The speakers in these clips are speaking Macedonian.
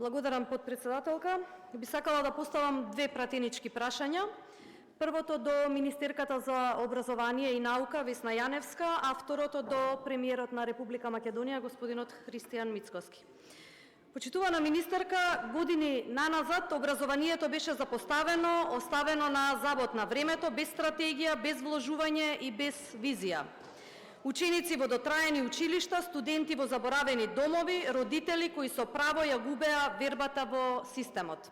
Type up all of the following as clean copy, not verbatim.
Благодарам, подпредседателка. Би сакала да поставам две пратенички прашања. Првото до министерката за образование и наука Весна Јаневска, а второто до премиерот на Република Македонија господинот Христијан Мицкоски. Почитувана министерка, години наназад образованието беше запоставено, оставено на забот на времето, без стратегија, без вложување и без визија. Ученици во дотраени училишта, студенти во заборавени домови, родители кои со право ја губеа вербата во системот.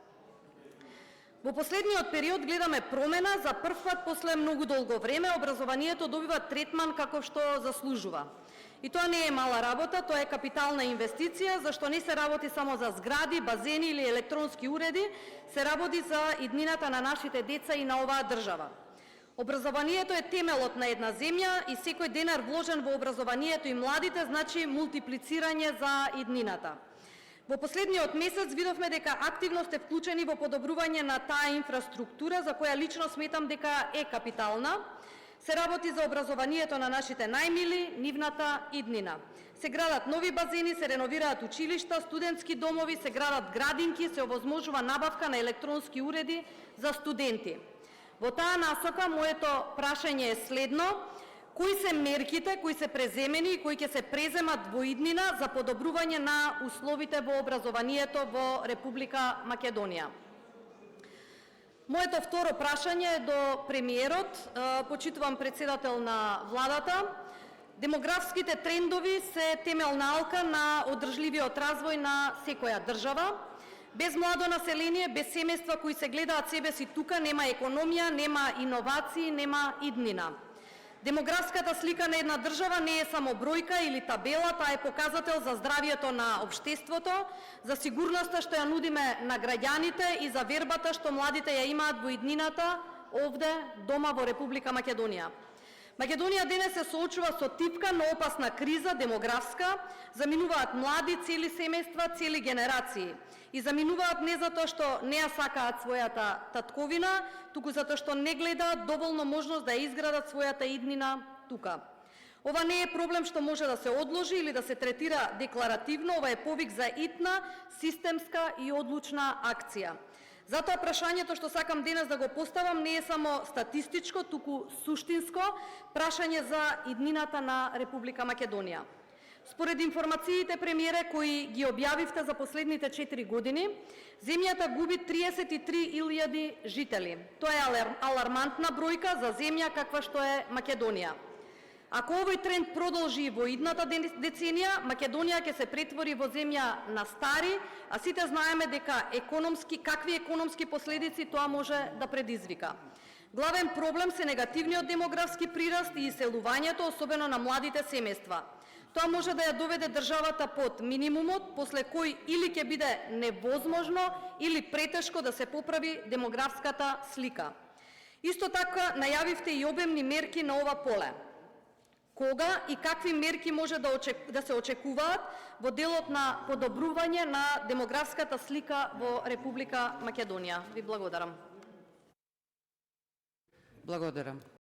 Во последниот период гледаме промена, за прв пат после многу долго време образованието добива третман како што заслужува. И тоа не е мала работа, тоа е капитална инвестиција, зашто не се работи само за згради, базени или електронски уреди, се работи за иднината на нашите деца и на оваа држава. Образованието е темелот на една земја и секој денар вложен во образованието и младите значи мултиплицирање за иднината. Во последниот месец видовме дека активно сте вклучени во подобрување на таа инфраструктура, за која лично сметам дека е капитална. Се работи за образованието на нашите најмили, нивната иднина. Се градат нови базени, се реновираат училишта, студентски домови, се градат градинки, се овозможува набавка на електронски уреди за студенти. Во таа насока, моето прашање е следно: кои се мерките кои се преземени и кои ќе се преземат во иднина за подобрување на условите во образованието во Република Македонија? Моето второ прашање е до премиерот, почитуван председател на владата. Демографските трендови се темелналка на одржливиот развој на секоја држава. Без младо население, без семејства кои се гледаат себе си тука, нема економија, нема иновации, нема иднина. Демографската слика на една држава не е само бројка или табела, таа е показател за здравието на општеството, за сигурноста што ја нудиме на граѓаните и за вербата што младите ја имаат во иднината овде, дома во Република Македонија. Македонија денес се соочува со типка, но опасна криза, демографска. Заминуваат млади, цели семејства, цели генерации. И заминуваат не затоа што не ја сакаат својата татковина, туку затоа што не гледаат доволно можност да ја изградат својата иднина тука. Ова не е проблем што може да се одложи или да се третира декларативно, ова е повик за итна, системска и одлучна акција. Затоа прашањето што сакам денес да го поставам не е само статистичко, туку суштинско прашање за иднината на Република Македонија. Според информациите, премиере, кои ги објавивте за последните 4 години, земјата губи 33.000 жители. Тоа е алармантна бројка за земја каква што е Македонија. Ако овој тренд продолжи во идната деценија, Македонија ќе се претвори во земја на стари, а сите знаеме дека какви економски последици тоа може да предизвика. Главен проблем се негативниот демографски прираст и иселувањето, особено на младите семејства. Тоа може да ја доведе државата под минимумот, после кој или ќе биде невозможно или претешко да се поправи демографската слика. Исто така најавивте и обемни мерки на ова поле. Кога и какви мерки може да се очекуваат во делот на подобрување на демографската слика во Република Македонија? Ви благодарам. Благодарам.